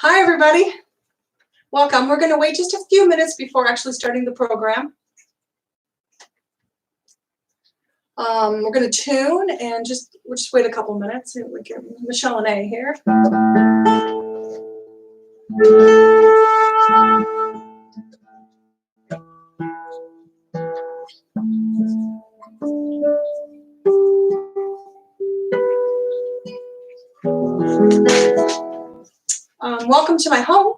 Hi, everybody. Welcome. We're going to wait just a few minutes before actually starting the program. We're going to tune and we'll just wait a couple minutes. We get Michelle and A here. Welcome to my home.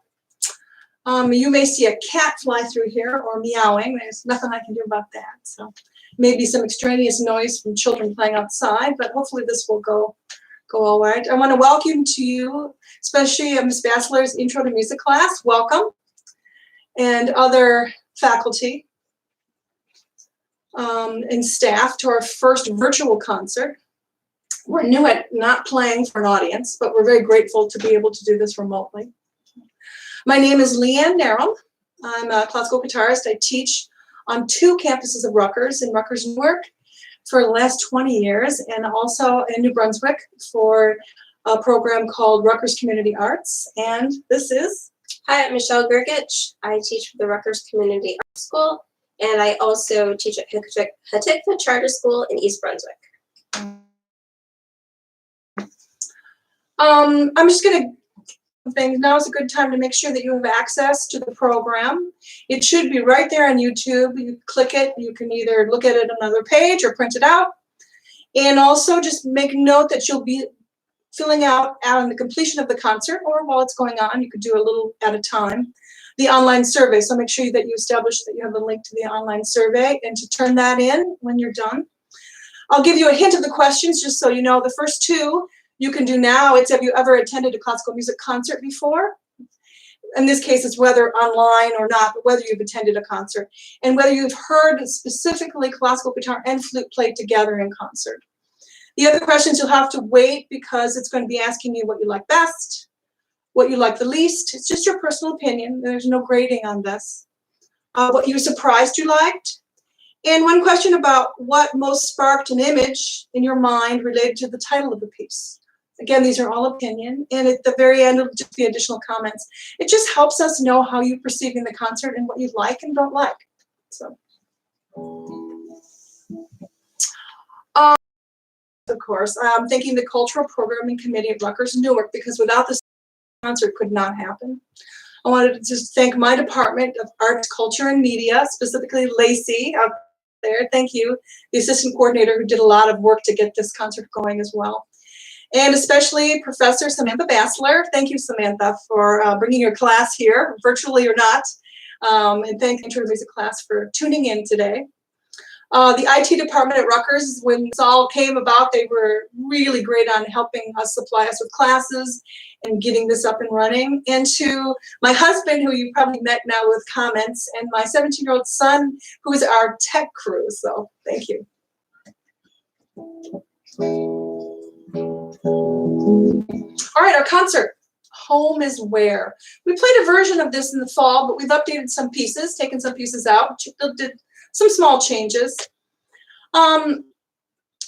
You may see a cat fly through here or meowing. There's nothing I can do about that. So maybe some extraneous noise from children playing outside, but hopefully this will go all right. I want to welcome to you, especially Ms. Bassler's Intro to Music class. Welcome. And other faculty and staff to our first virtual concert. We're new at not playing for an audience, but we're very grateful to be able to do this remotely. My name is Gergich-Narum. I'm a classical guitarist. I teach on 2 campuses of Rutgers, in Rutgers-Newark for the last 20 years, and also in New Brunswick for a program called Rutgers Community Arts. And this is? Hi, I'm Michelle Gergich. I teach for the Rutgers Community Arts School, and I also teach at Hatikva Charter School in East Brunswick. I'm just going to things. Now is a good time to make sure that you have access to the program. It should be right there on YouTube. You click it. You can either look at it on another page or print it out. And also just make note that you'll be filling out on the completion of the concert, or while it's going on, you could do a little at a time, the online survey. So make sure that you establish that you have the link to the online survey and to turn that in when you're done. I'll give you a hint of the questions just so you know. The first 2 you can do now. It's, have you ever attended a classical music concert before? In this case, it's whether online or not, but whether you've attended a concert and whether you've heard specifically classical guitar and flute played together in concert. The other questions you'll have to wait because it's going to be asking you what you like best, what you like the least. It's just your personal opinion. There's no grading on this. What you were surprised you liked. And one question about what most sparked an image in your mind related to the title of the piece. Again, these are all opinion, and at the very end, it'll just be additional comments. It just helps us know how you're perceiving the concert and what you like and don't like. So, of course, I'm thanking the Cultural Programming Committee at Rutgers-Newark, because without this concert could not happen. I wanted to just thank my Department of Arts, Culture, and Media, specifically Lacey out there. Thank you, the assistant coordinator who did a lot of work to get this concert going as well. And especially Professor Samantha Bassler. Thank you, Samantha, for bringing your class here, virtually or not. And thank the Intro to Music class for tuning in today. The IT department at Rutgers, when this all came about, they were really great on helping us, supply us with classes and getting this up and running. And to my husband, who you probably met now with comments, and my 17-year-old son, who is our tech crew. So thank you. All right, our concert, Home is Where. We played a version of this in the fall, but we've updated some pieces, taken some pieces out, did some small changes. It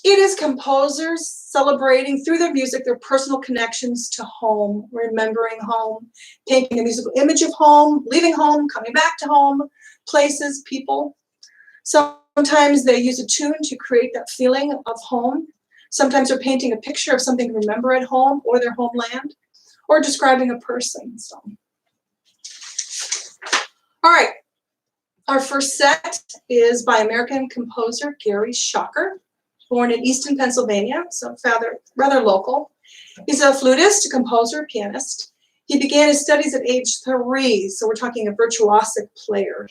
is composers celebrating through their music their personal connections to home, remembering home, painting a musical image of home, leaving home, coming back to home, places, people. Sometimes they use a tune to create that feeling of home. Sometimes they're painting a picture of something to remember at home or their homeland, or describing a person. So, all right, our first set is by American composer Gary Shocker, born in Easton, Pennsylvania, so rather local. He's a flutist, a composer, pianist. He began his studies at age 3, so we're talking a virtuosic player.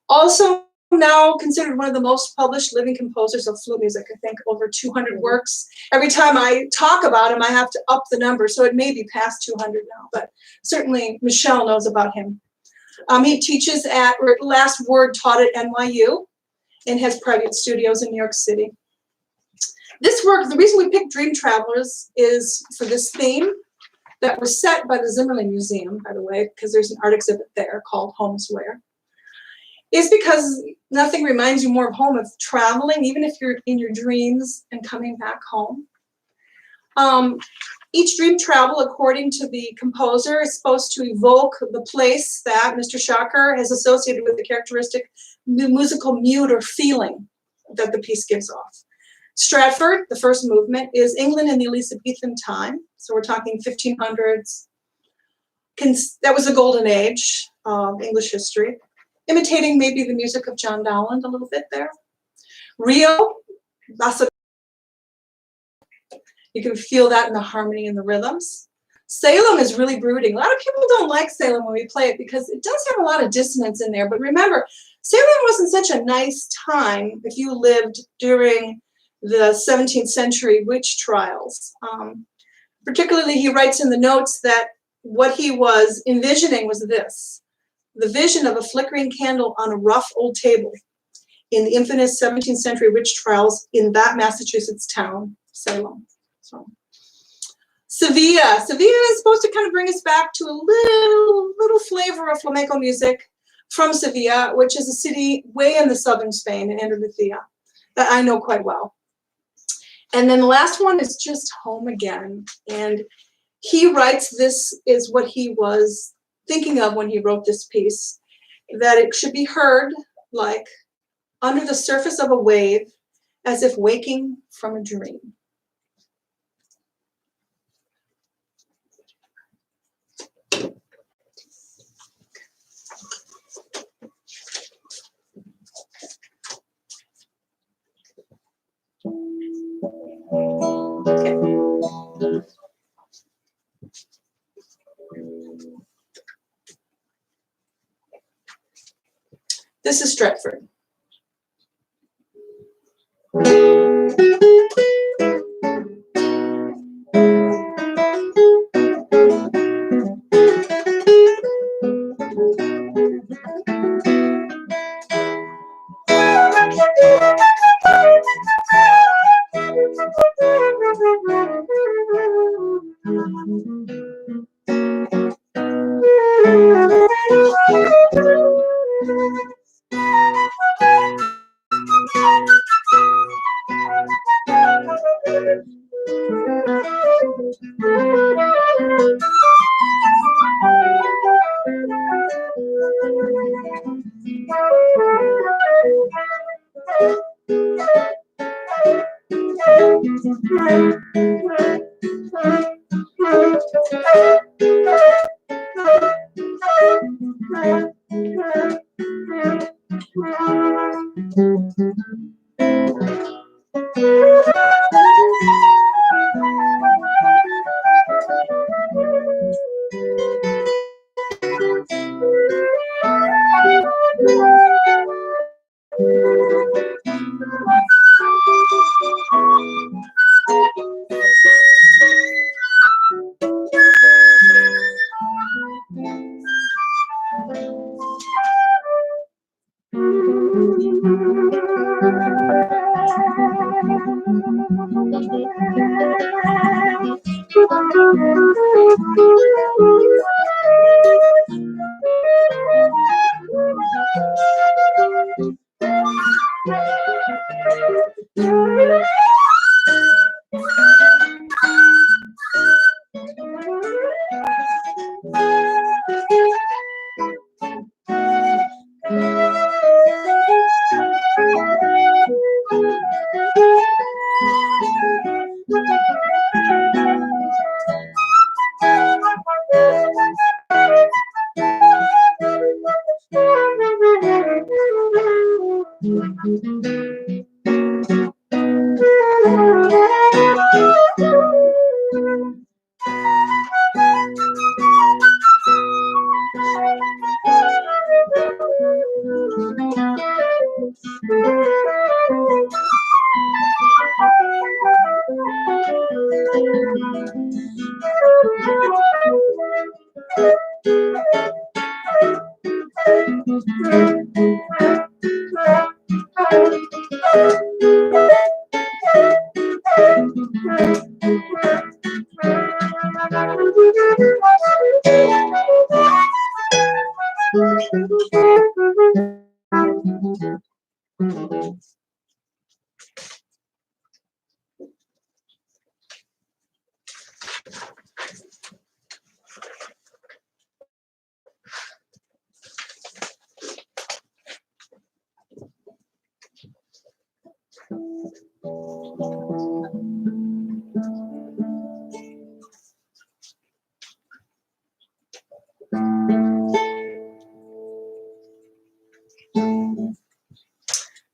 Also, now considered one of the most published living composers of flute music. I think over 200 works. Every time I talk about him, I have to up the number, so it may be past 200 now, but certainly Michelle knows about him. He teaches at Last Word taught at NYU and has private studios in New York City. This work, the reason we picked Dream Travelers is for this theme that was set by the Zimmerman Museum, by the way, because there's an art exhibit there called Home is Where. Is because nothing reminds you more of home, of traveling, even if you're in your dreams and coming back home. Each dream travel, according to the composer, is supposed to evoke the place that Mr. Shocker has associated with the characteristic musical mood or feeling that the piece gives off. Stratford, the first movement, is England in the Elizabethan time. So we're talking 1500s. That was the golden age of English history, imitating maybe the music of John Dowland a little bit there. Rio, you can feel that in the harmony and the rhythms. Salem is really brooding. A lot of people don't like Salem when we play it because it does have a lot of dissonance in there. But remember, Salem wasn't such a nice time if you lived during the 17th century witch trials. Particularly, he writes in the notes that what he was envisioning was this: the vision of a flickering candle on a rough old table in the infamous 17th century witch trials in that Massachusetts town, Salem. So, Sevilla is supposed to kind of bring us back to a little flavor of flamenco music from Sevilla, which is a city way in the southern Spain, in Andalusia, that I know quite well. And then the last one is just Home Again. And he writes, this is what he was thinking of when he wrote this piece, that it should be heard like under the surface of a wave, as if waking from a dream. This is Stratford.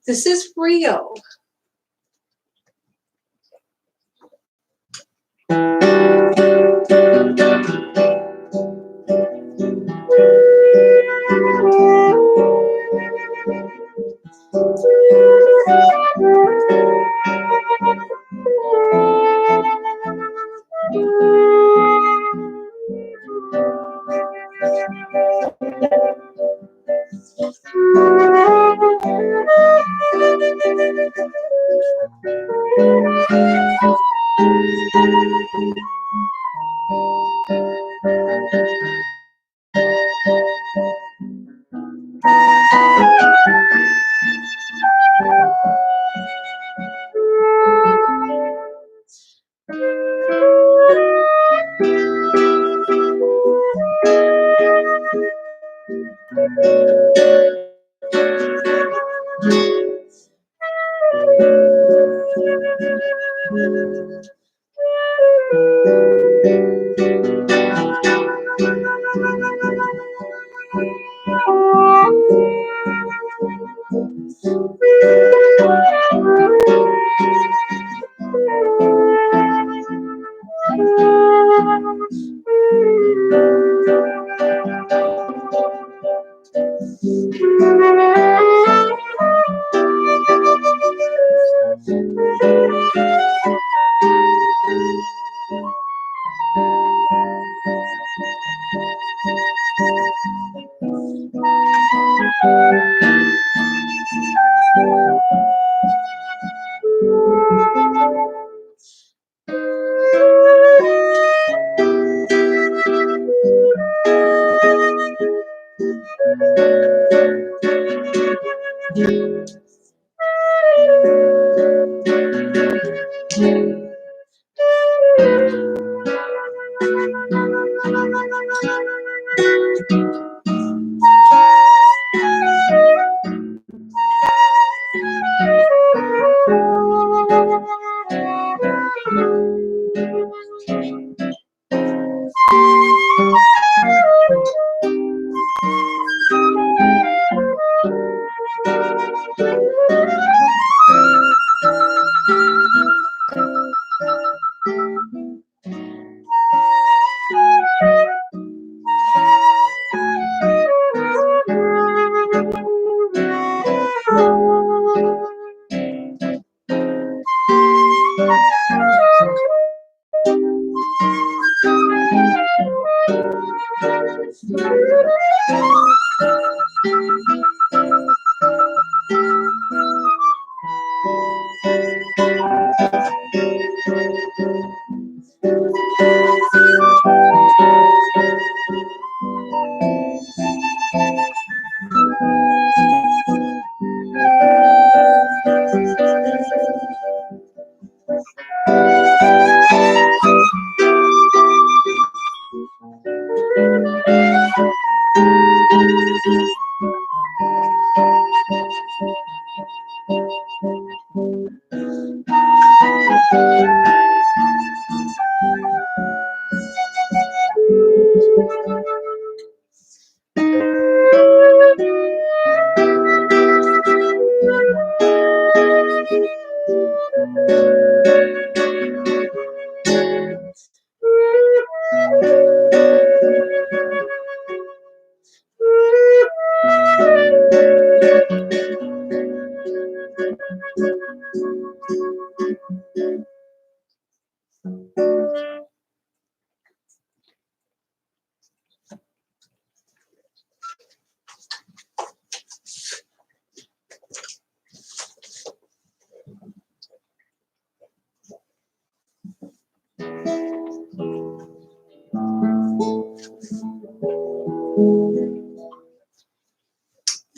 This is Rio.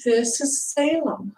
This is Salem.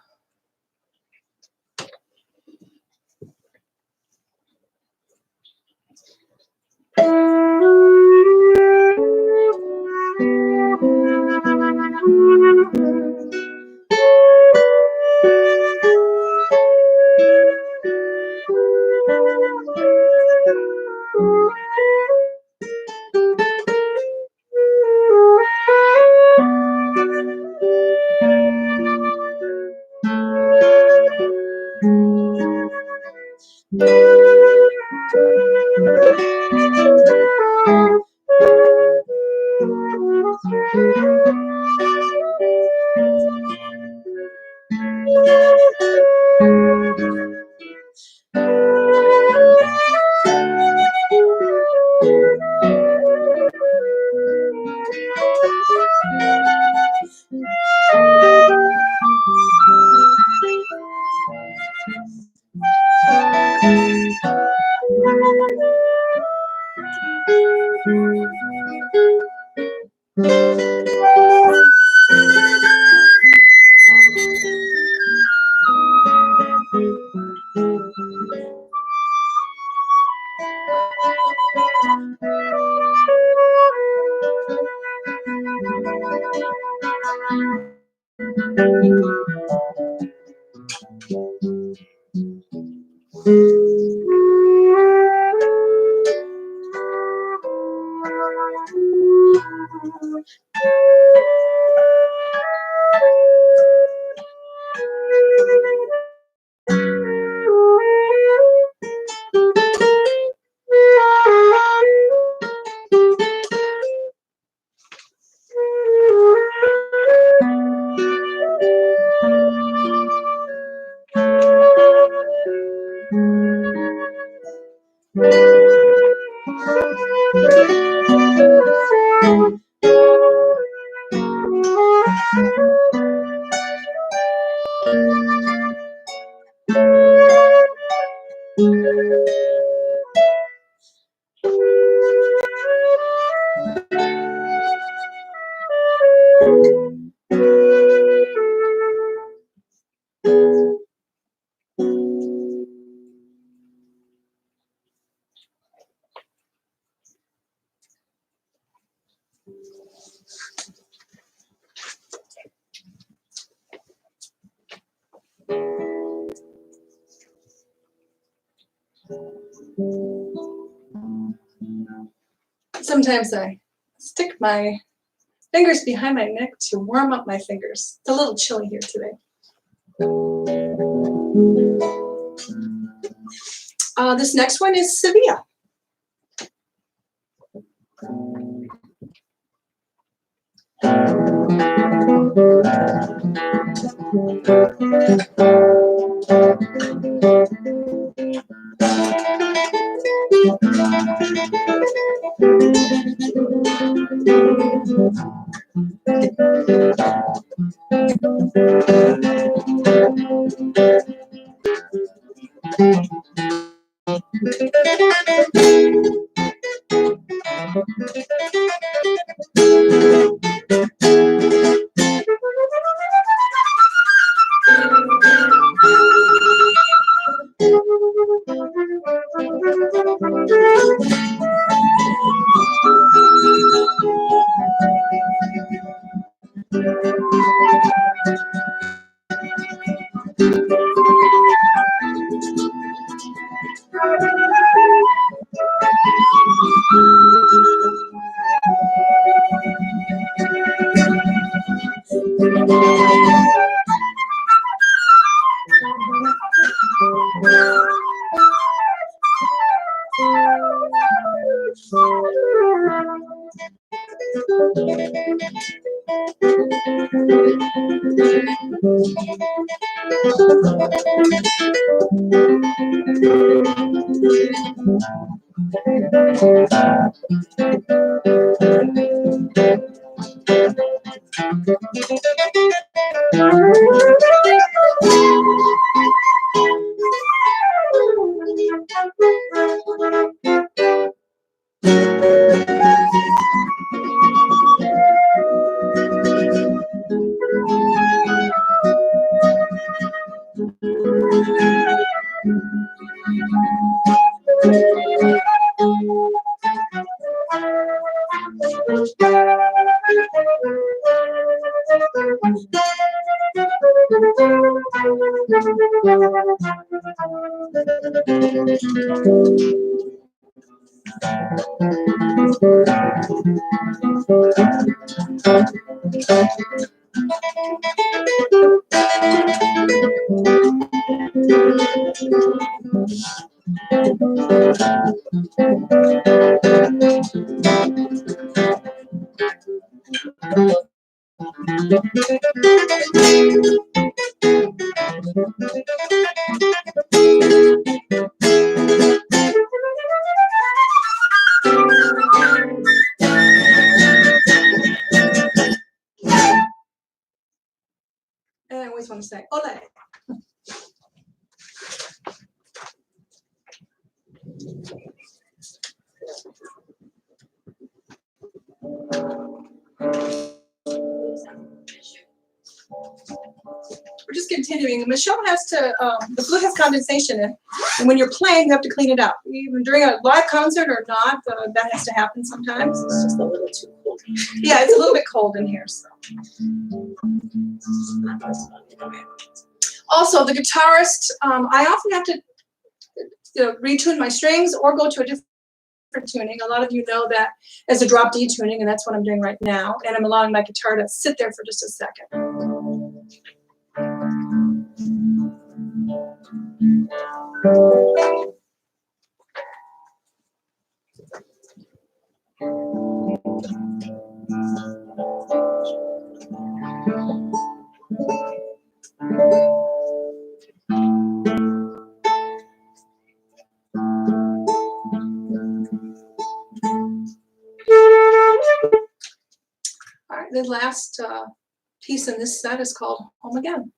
Sometimes I stick my fingers behind my neck to warm up my fingers. It's a little chilly here today. This next one is Sevilla. And I always want to say, ole. We're just continuing. Michelle has to, the flute has condensation in it. And when you're playing, you have to clean it out. Even during a live concert or not, that has to happen sometimes. It's just a little too cold. Yeah, it's a little bit cold in here. So. Also, the guitarist, I often have to retune my strings or go to a different tuning. A lot of you know that as a drop D tuning, and that's what I'm doing right now. And I'm allowing my guitar to sit there for just a second. All right, the last piece in this set is called Home Again.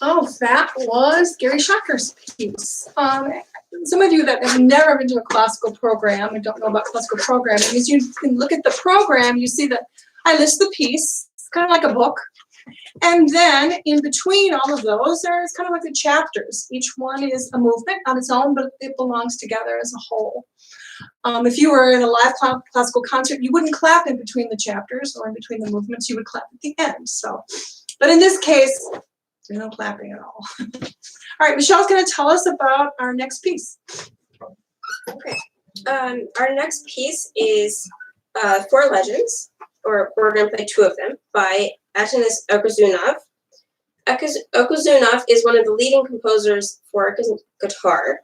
Oh, that was Gary Schacker's piece. Some of you that have never been to a classical program and don't know about classical programming, as you can look at the program, you see that I list the piece, kind of like a book. And then in between all of those, there's kind of like the chapters. Each one is a movement on its own, but it belongs together as a whole. If you were in a live classical concert, you wouldn't clap in between the chapters or in between the movements, you would clap at the end. So, but in this case, there's no clapping at all. All right, Michelle's gonna tell us about our next piece. Okay. Our next piece is Four Legends, or we're going to play two of them, by Atanas Okuzunov. Okuzunov is one of the leading composers for guitar.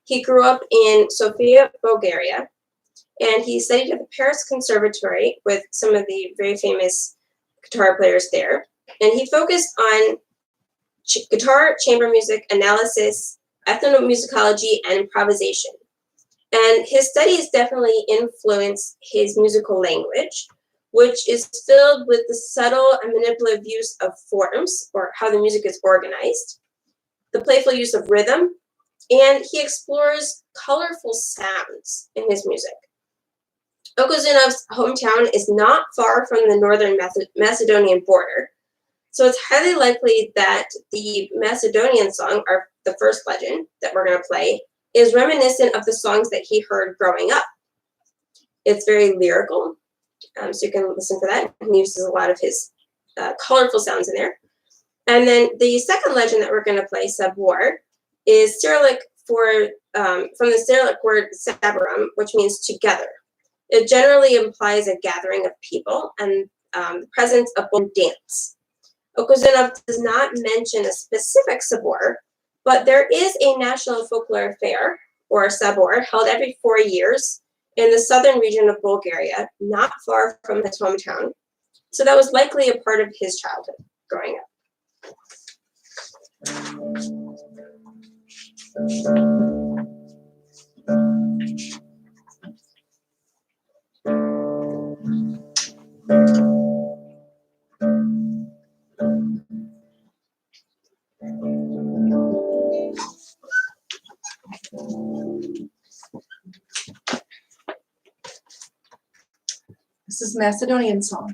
He grew up in Sofia, Bulgaria, and he studied at the Paris Conservatory with some of the very famous guitar players there. And he focused on guitar, chamber music, analysis, ethnomusicology, and improvisation. And his studies definitely influence his musical language, which is filled with the subtle and manipulative use of forms, or how the music is organized, the playful use of rhythm, and he explores colorful sounds in his music. Okuzunov's hometown is not far from the northern Macedonian border, so it's highly likely that the Macedonian song, or the first legend that we're going to play, is reminiscent of the songs that he heard growing up. It's very lyrical, so you can listen for that. He uses a lot of his colorful sounds in there. And then the second legend that we're going to play, Sabor, is Cyrillic from the Cyrillic word sabarum, which means together. It generally implies a gathering of people and the presence of both dance. Okuzunov does not mention a specific sabor, but there is a national folklore fair, or sabor, held every 4 years in the southern region of Bulgaria, not far from his hometown. So that was likely a part of his childhood growing up. This is Macedonian song.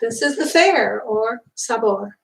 This is the fair, or sabor.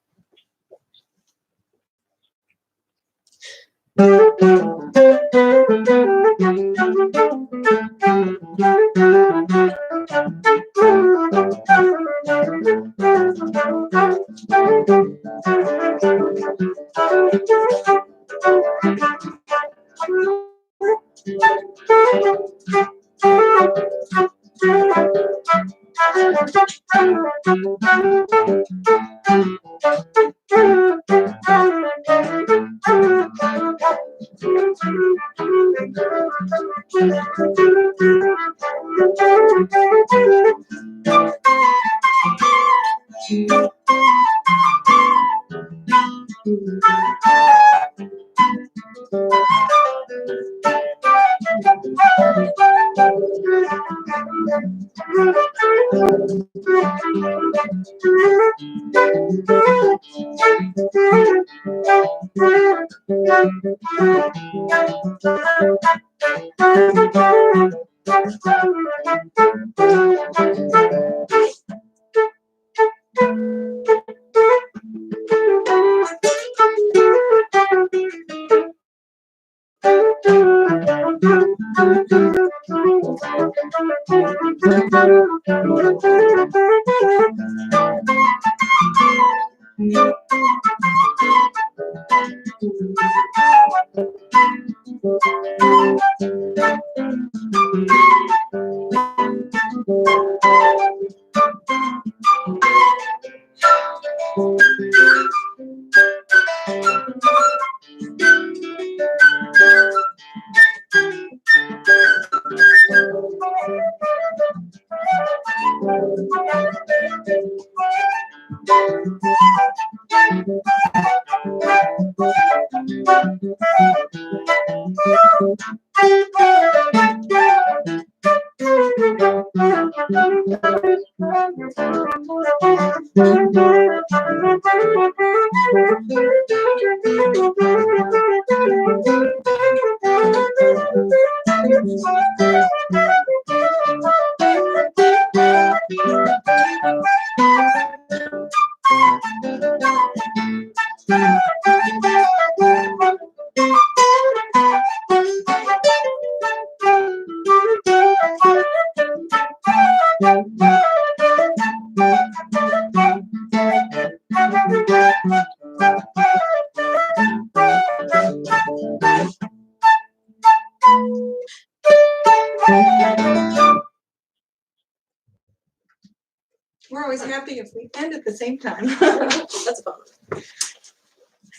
We're always happy if we end at the same time. That's a fun one.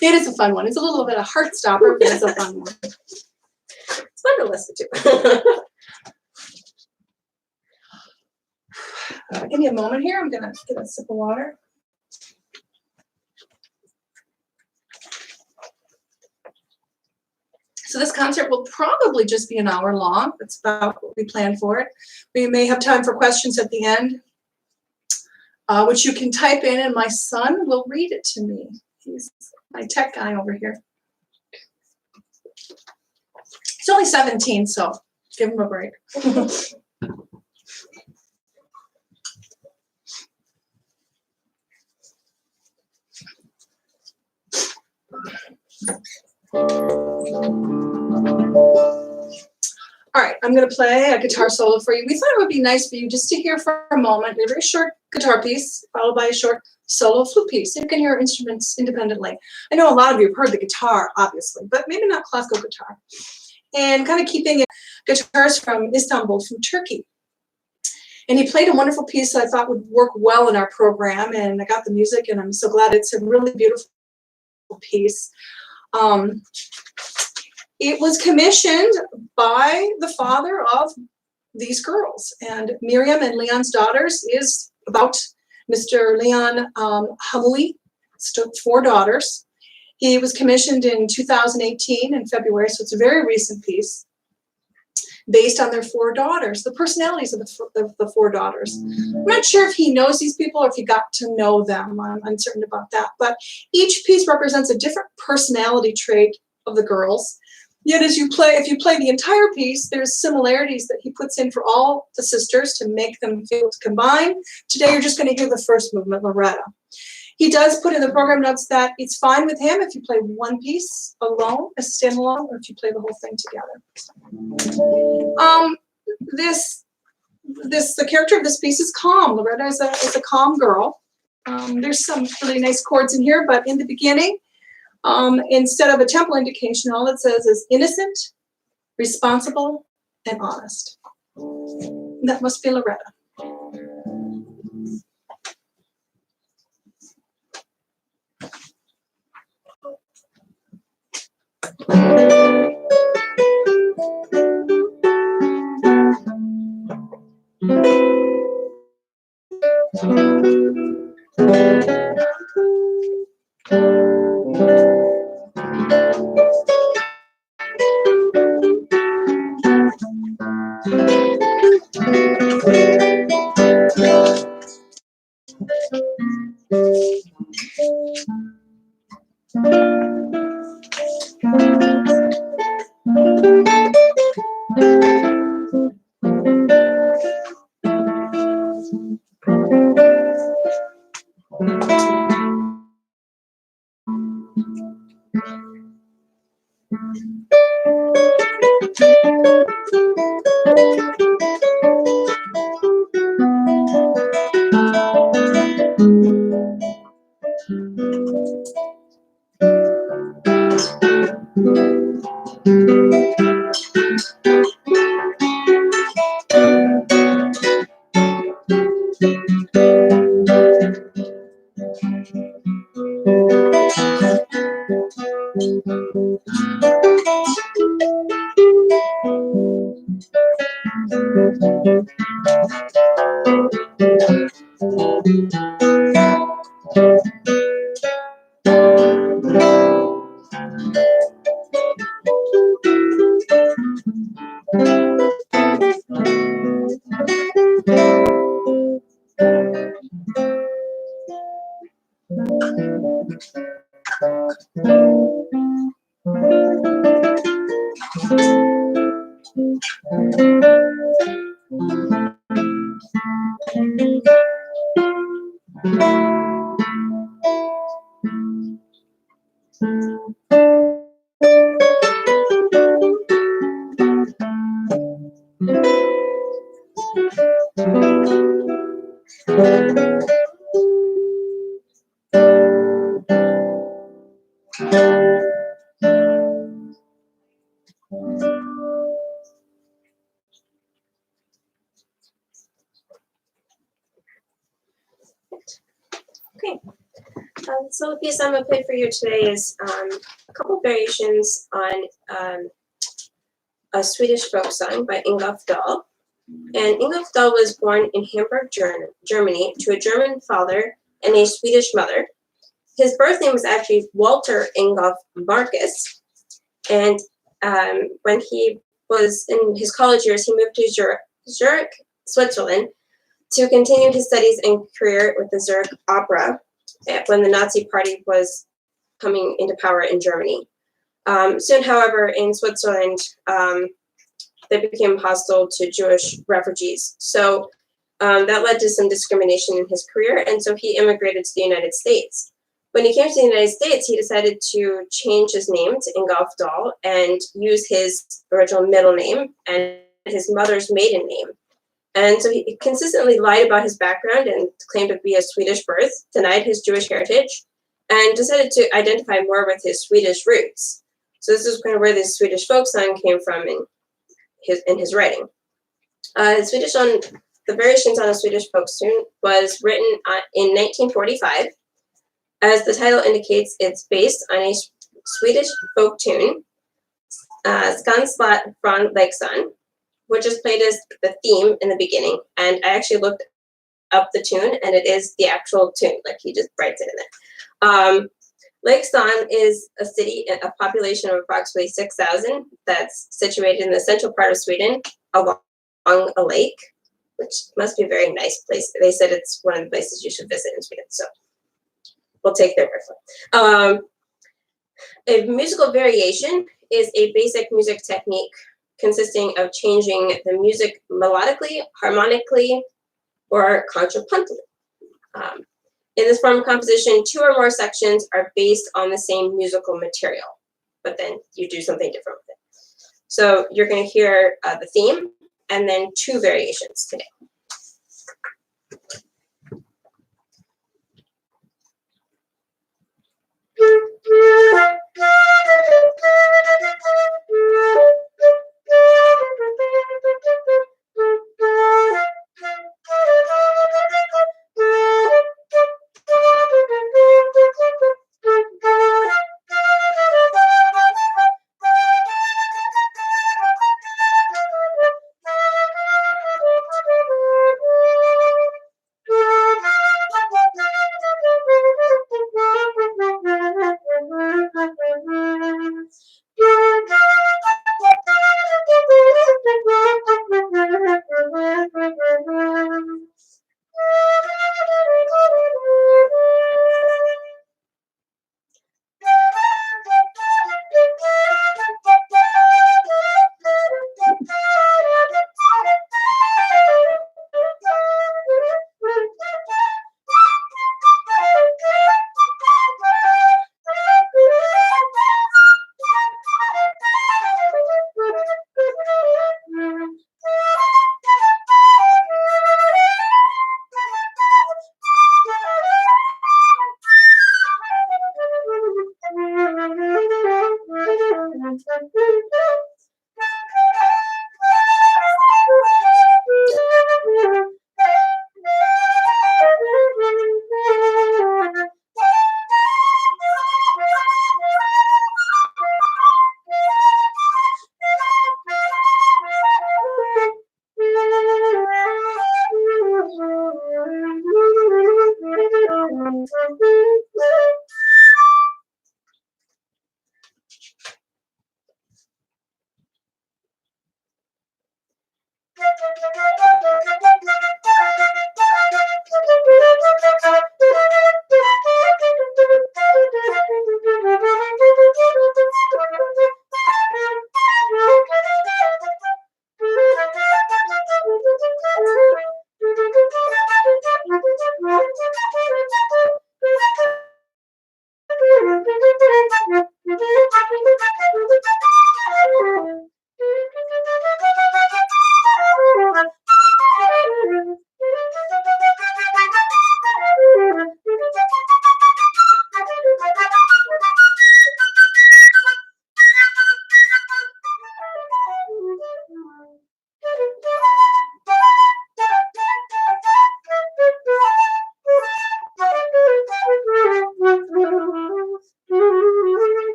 It is a fun one. It's a little bit of heart stopper, but it's a fun one. It's fun to listen to. Give me a moment here. I'm gonna get a sip of water. So this concert will probably just be an hour long. That's about what we planned for it. We may have time for questions at the end, which you can type in, and my son will read it to me. He's my tech guy over here. He's only 17, so give him a break. All right, I'm going to play a guitar solo for you. We thought it would be nice for you just to hear for a moment a very short guitar piece, followed by a short solo flute piece. You can hear instruments independently. I know a lot of you have heard the guitar, obviously, but maybe not classical guitar. And kind of keeping it, guitars from Istanbul, from Turkey. And he played a wonderful piece that I thought would work well in our program, and I got the music, and I'm so glad. It's a really beautiful piece. It was commissioned by the father of these girls, and Miriam and Leon's daughters is about Mr. Leon Hamui, 4 daughters. He was commissioned in 2018 in February, so it's a very recent piece based on their 4 daughters, the personalities of the 4 daughters. I'm not sure if he knows these people or if he got to know them. I'm uncertain about that. But each piece represents a different personality trait of the girls. Yet if you play the entire piece, there's similarities that he puts in for all the sisters to make them feel combined. Today you're just going to hear the first movement, Loretta. He does put in the program notes that it's fine with him if you play one piece alone, as a standalone, or if you play the whole thing together. The character of this piece is calm. Loretta is a calm girl. There's some really nice chords in here, but in the beginning, instead of a tempo indication, all it says is innocent, responsible, and honest. That must be Loretta. Okay, so the piece I'm going to play for you today is a couple variations on a Swedish folk song by Ingolf Dahl. And Ingolf Dahl was born in Hamburg, Germany, to a German father and a Swedish mother. His birth name was actually Walter Ingolf Marcus. And when he was in his college years, he moved to Zurich, Switzerland, to continue his studies and career with the Zurich Opera when the Nazi Party was coming into power in Germany. Soon, however, in Switzerland, they became hostile to Jewish refugees. So that led to some discrimination in his career, and so he immigrated to the United States. When he came to the United States, he decided to change his name to Ingolf Dahl and use his original middle name and his mother's maiden name. And so he consistently lied about his background and claimed to be a Swedish birth, denied his Jewish heritage, and decided to identify more with his Swedish roots. So this is kind of where this Swedish folk song came from in his writing. The Swedish song the Variations on a Swedish Folk Tune, was written in 1945. As the title indicates, it's based on a Swedish folk tune, Skanslat från Leksand, which is played as the theme in the beginning. And I actually looked up the tune, and it is the actual tune, like he just writes it in there. Leksand is a city, a population of approximately 6,000 that's situated in the central part of Sweden along a lake, which must be a very nice place. They said it's one of the places you should visit in Sweden, so we'll take their word for it. A musical variation is a basic music technique consisting of changing the music melodically, harmonically, or contrapuntally. In this form of composition, two or more sections are based on the same musical material, but then you do something different with it. So you're going to hear the theme and then two variations today.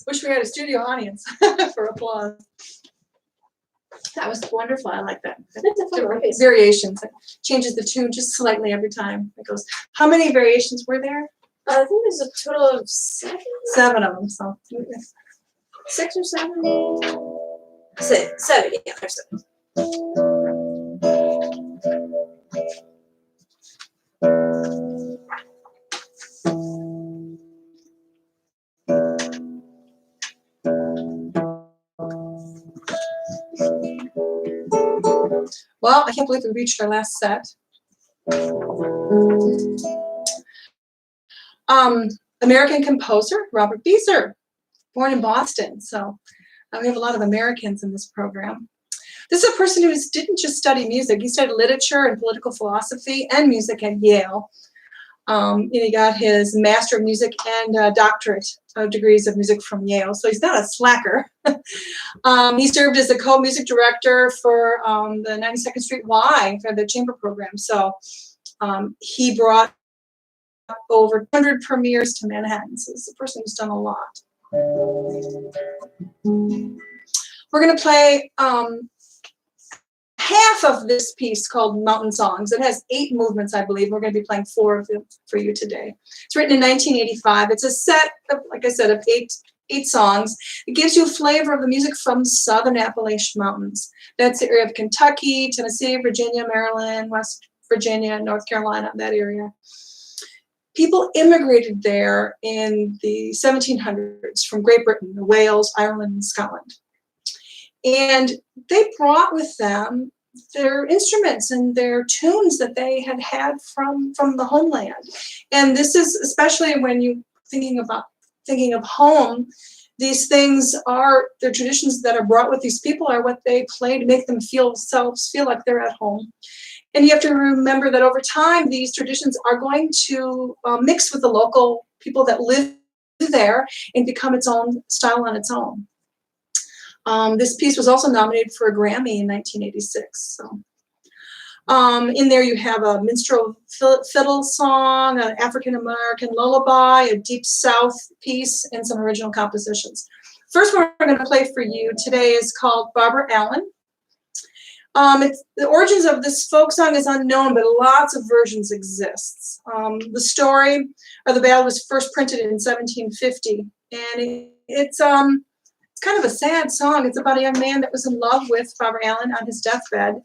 Wish we had a studio audience for applause. That was wonderful. I like that. That's a fun one. Variations. It changes the tune just slightly every time. It goes. How many variations were there? I think there's a total of 7. 7 of them. So 6 or 7? 7, yeah, there's 7. Well, I can't believe we reached our last set. American composer, Robert Beezer, born in Boston. So we have a lot of Americans in this program. This is a person who didn't just study music. He studied literature and political philosophy and music at Yale. And he got his Master of Music and doctorate degrees of music from Yale. So he's not a slacker. He served as the co-music director for the 92nd Street Y for the chamber program. So he brought over 100 premieres to Manhattan. So this is a person who's done a lot. We're going to play half of this piece called Mountain Songs. It has 8 movements, I believe. We're going to be playing 4 of them for you today. It's written in 1985. It's a set of, like I said, of eight songs. It gives you a flavor of the music from southern Appalachian Mountains. That's the area of Kentucky, Tennessee, Virginia, Maryland, West Virginia, North Carolina, that area. People immigrated there in the 1700s from Great Britain, Wales, Ireland, and Scotland. And they brought with them their instruments and their tunes that they had from the homeland. And this is especially when you're thinking of home, these things are, their traditions that are brought with these people are what they play to make themselves feel like they're at home. And you have to remember that over time, these traditions are going to mix with the local people that live there and become its own style on its own. This piece was also nominated for a Grammy in 1986. So, in there you have a minstrel fiddle song, an African-American lullaby, a Deep South piece, and some original compositions. First one we're going to play for you today is called Barbara Allen. The origins of this folk song is unknown, but lots of versions exist. The story of the ballad was first printed in 1750, and it's kind of a sad song. It's about a young man that was in love with Barbara Allen on his deathbed,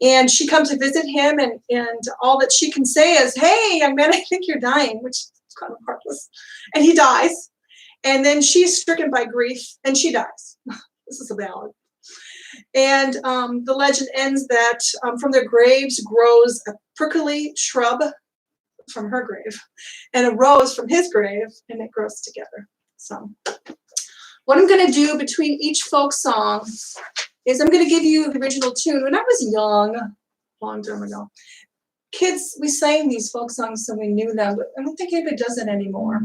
and she comes to visit him, and all that she can say is, "Hey, young man, I think you're dying," which is kind of heartless. And he dies, and then she's stricken by grief, and she dies. This is a ballad. And the legend ends that from their graves grows a prickly shrub from her grave, and a rose from his grave, and it grows together. So what I'm going to do between each folk song is I'm going to give you the original tune. When I was young, a long time ago, kids, we sang these folk songs so we knew them, but I don't think anybody does it anymore.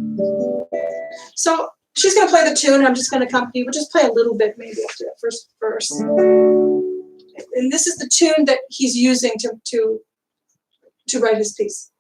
So she's going to play the tune. I'm just going to accompany. We'll just play a little bit maybe after that first verse. And this is the tune that he's using to write his piece.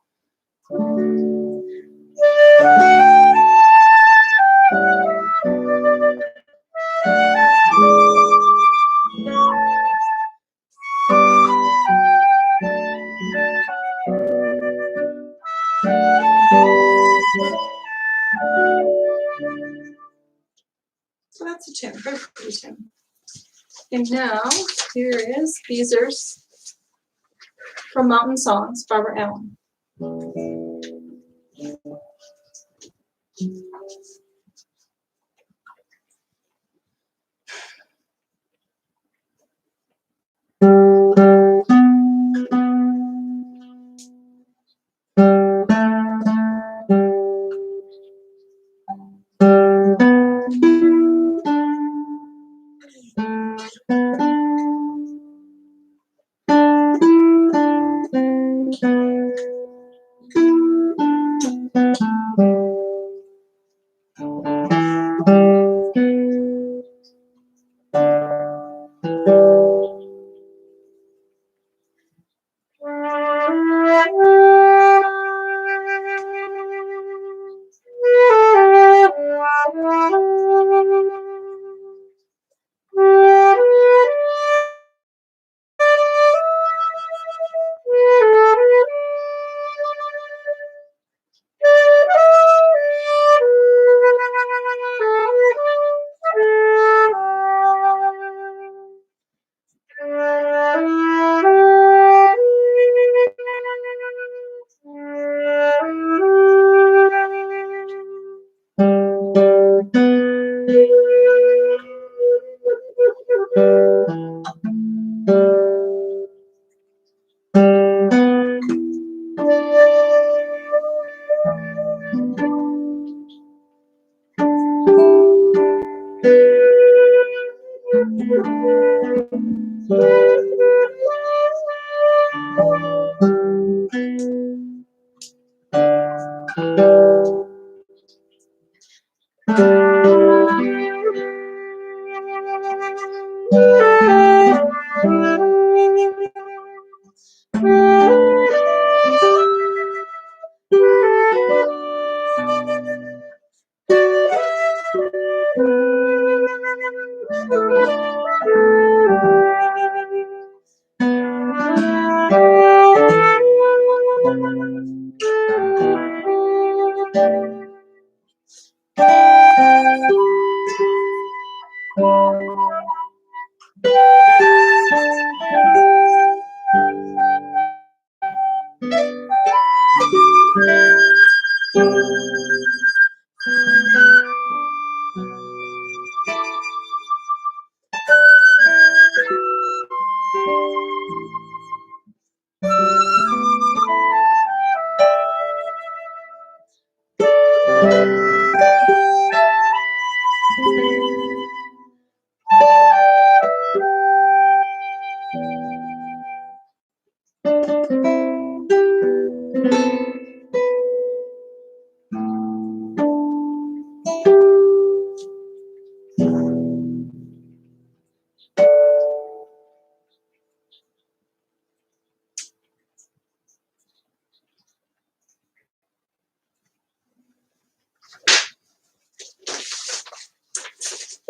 So that's a tune, very pretty tune. And now here is Beezer's from Mountain Songs, Barbara Allen.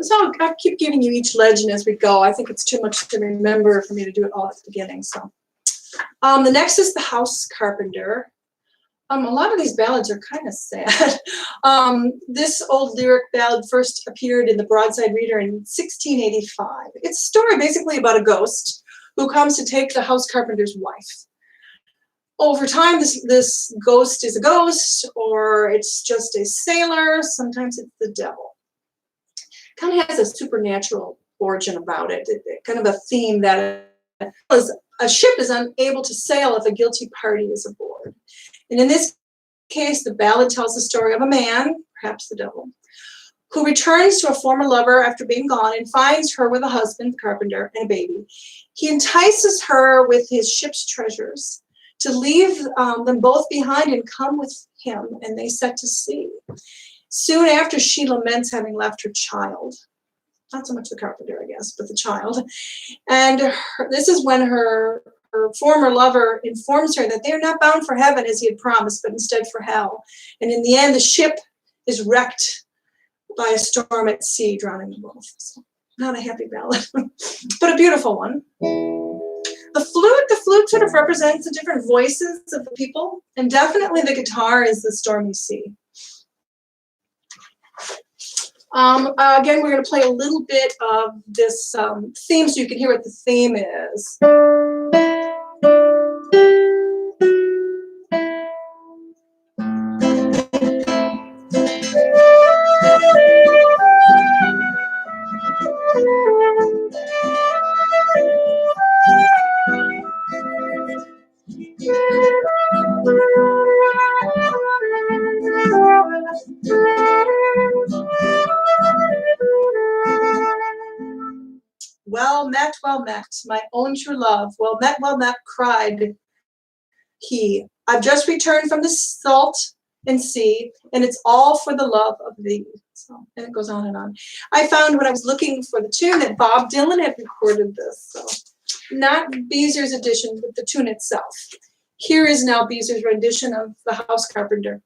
So I keep giving you each legend as we go. I think it's too much to remember for me to do it all at the beginning. So the next is the house carpenter. A lot of these ballads are kind of sad. This old lyric ballad first appeared in the Broadside Reader in 1685. It's a story basically about a ghost who comes to take the house carpenter's wife. Over time, this ghost is a ghost, or it's just a sailor. Sometimes it's the devil. Kind of has a supernatural origin about it, kind of a theme that a ship is unable to sail if a guilty party is aboard. And in this case, the ballad tells the story of a man, perhaps the devil, who returns to a former lover after being gone and finds her with a husband, carpenter, and a baby. He entices her with his ship's treasures to leave them both behind and come with him, and they set to sea. Soon after, she laments having left her child. Not so much the carpenter, I guess, but the child. And this is when her former lover informs her that they are not bound for heaven as he had promised, but instead for hell. And in the end, the ship is wrecked by a storm at sea, drowning them both. So, not a happy ballad, but a beautiful one. The flute sort of represents the different voices of the people, and definitely the guitar is the stormy sea. Again, we're going to play a little bit of this theme so you can hear what the theme is. Well met, my own true love. Well met, cried he. I've just returned from the salt and sea, and it's all for the love of thee. So, and it goes on and on. I found when I was looking for the tune that Bob Dylan had recorded this. So, not Beezer's edition, but the tune itself. Here is now Beezer's rendition of The House Carpenter.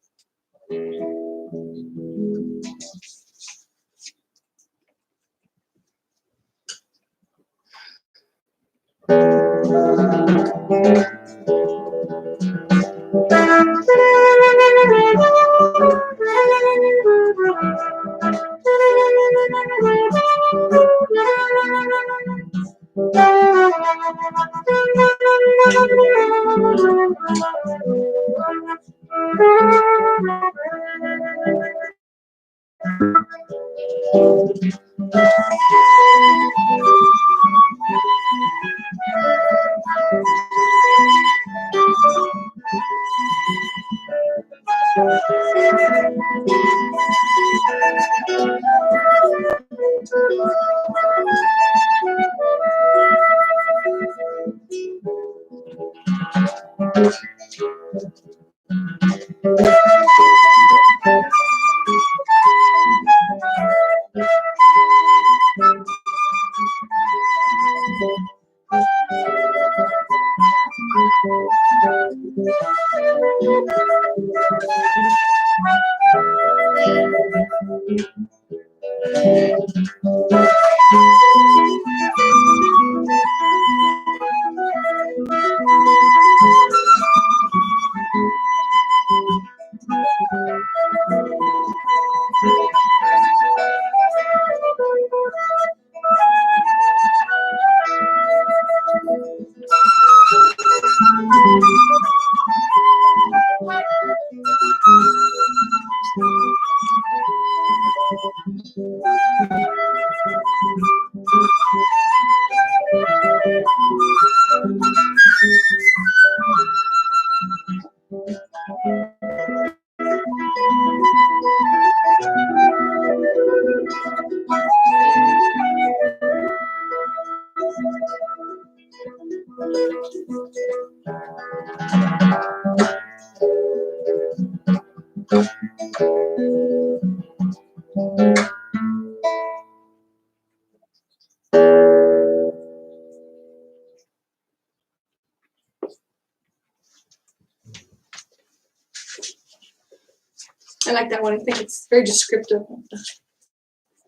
I like that one. I think it's very descriptive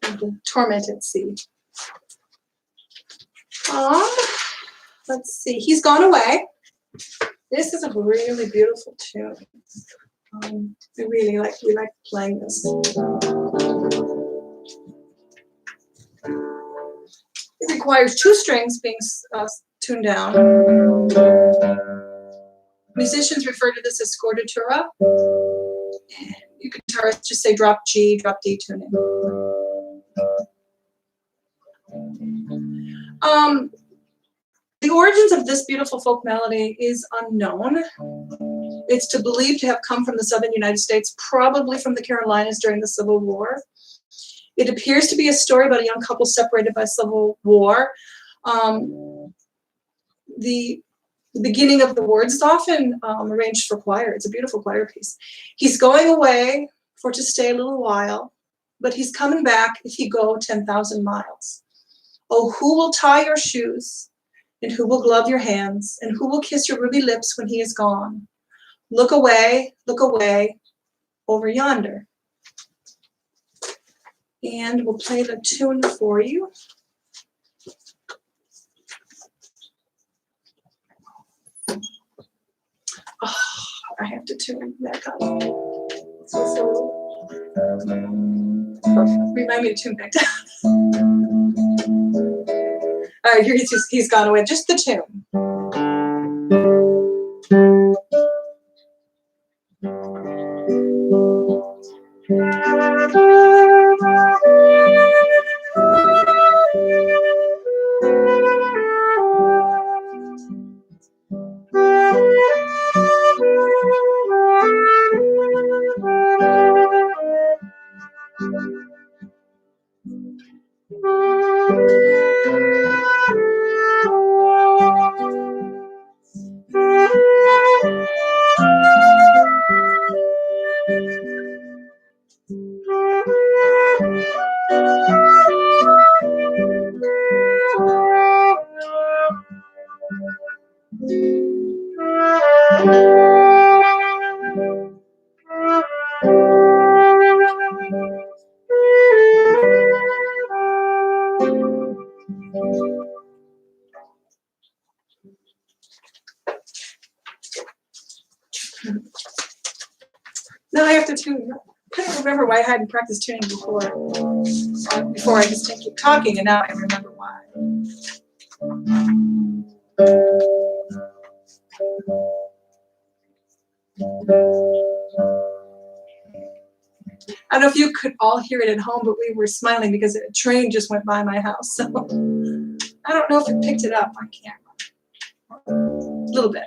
of the tormented sea. Let's see. He's Gone Away. This is a really beautiful tune. We like playing this. It requires 2 strings being tuned down. Musicians refer to this as scordatura. You guitarists just say drop G, drop D tuning. The origins of this beautiful folk melody is unknown. It's believed to have come from the southern United States, probably from the Carolinas during the Civil War. It appears to be a story about a young couple separated by Civil War. The beginning of the words is often arranged for choir. It's a beautiful choir piece. He's going away for to stay a little while, but he's coming back if he go 10,000 miles. Oh, who will tie your shoes, and who will glove your hands, and who will kiss your ruby lips when he is gone? Look away, over yonder. And we'll play the tune for you. Oh, I have to tune back up. So, remind me to tune back down. All right, here he's Gone Away. Just the tune. Now I have to tune. I couldn't remember why I hadn't practiced tuning before. Before I just keep talking, and now I remember why. I don't know if you could all hear it at home, but we were smiling because a train just went by my house. So I don't know if it picked it up on camera. A little bit.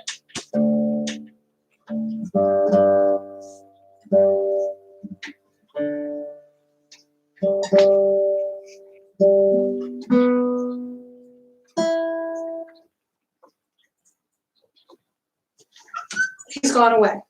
He's Gone Away.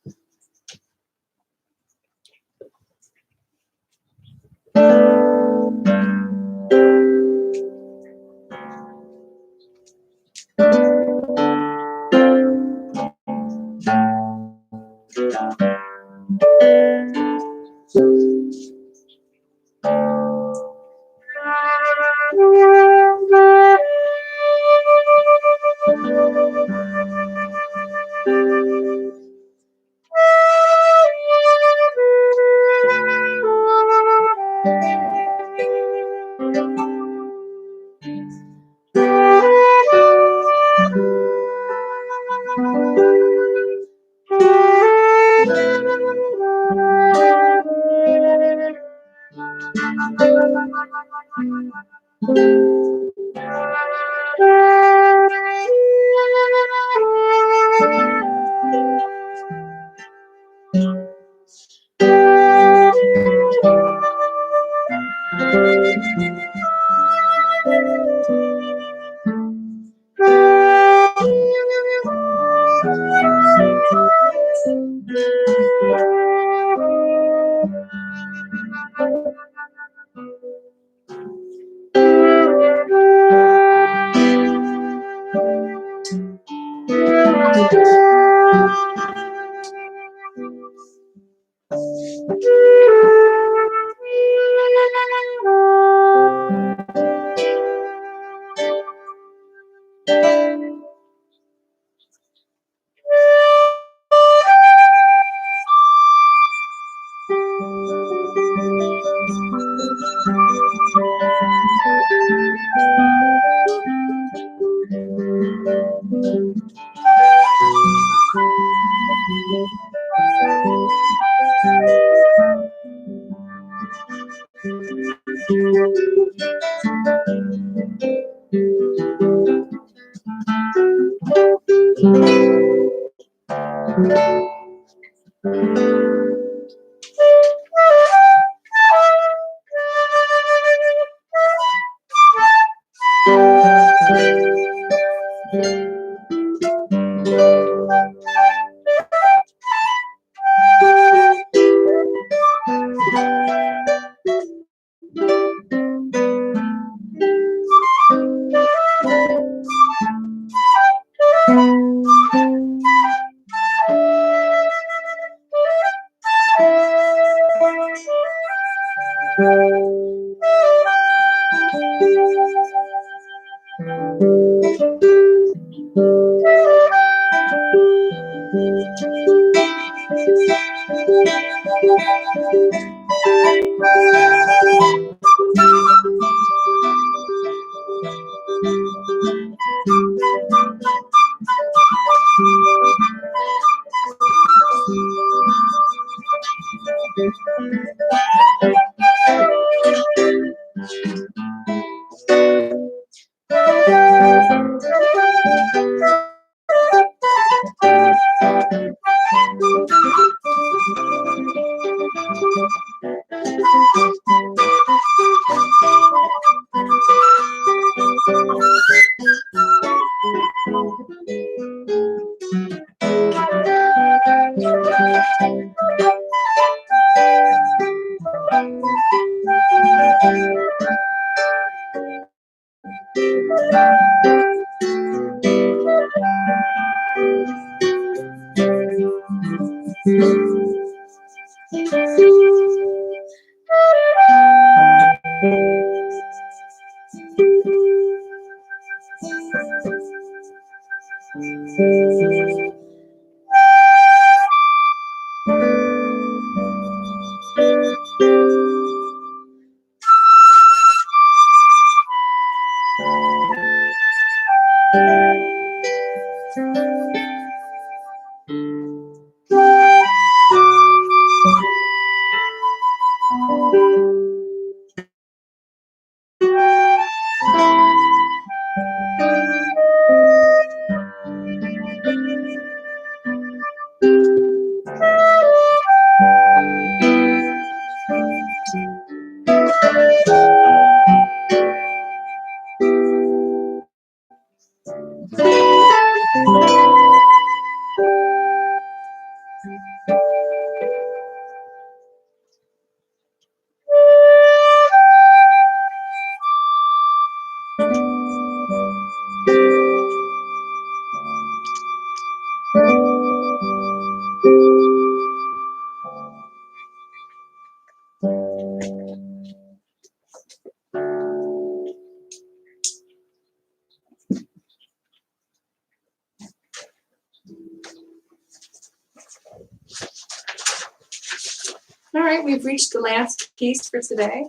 All right, we've reached the last piece for today.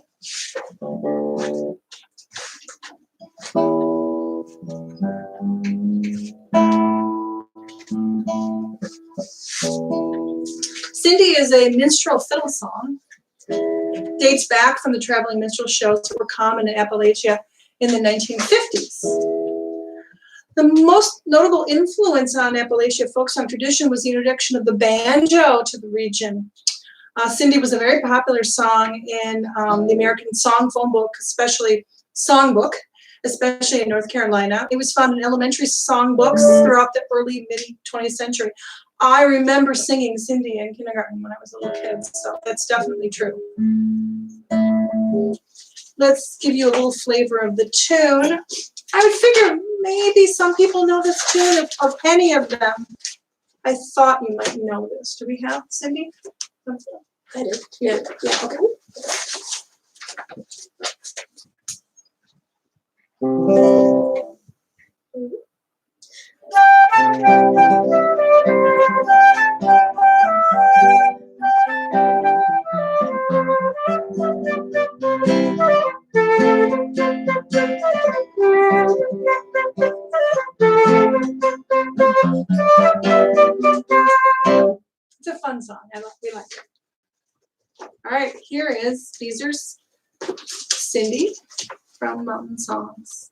Cindy is a minstrel fiddle song. dates back from the traveling minstrel shows that were common in Appalachia in the 1950s. The most notable influence on Appalachia folk song tradition was the introduction of the banjo to the region. Cindy was a very popular song in the American Song Phone Book, especially Songbook, especially in North Carolina. It was found in elementary songbooks throughout the early mid-20th century. I remember singing Cindy in kindergarten when I was a little kid, so that's definitely true. Let's give you a little flavor of the tune. I would figure maybe some people know this tune, of any of them. I thought you might know this. Do we have Cindy? I do. Yeah. Okay. It's a fun song. We like it. All right, here is Beezer's Cindy from Mountain Songs.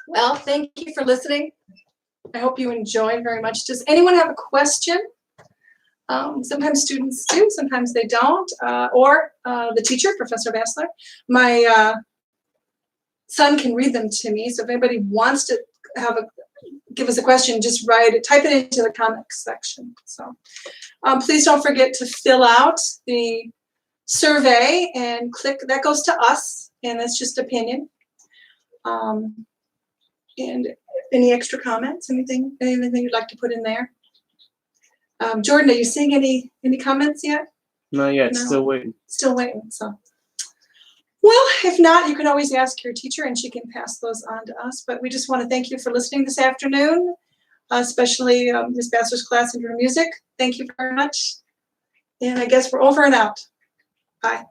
Well, thank you for listening. I hope you enjoyed very much. Does anyone have a question? Sometimes students do, sometimes they don't, or the teacher, Professor Bassler. My son can read them to me, so if anybody wants to give us a question, just type it into the comments section. So please don't forget to fill out the survey and click, that goes to us, and that's just opinion. And any extra comments, anything you'd like to put in there? Jordan, are you seeing any comments yet? Not yet, No. still waiting. Still waiting, so. Well, if not, you can always ask your teacher and she can pass those on to us. But we just want to thank you for listening this afternoon, especially Ms. Basser's class in music. Thank you very much. And I guess we're over and out. Bye.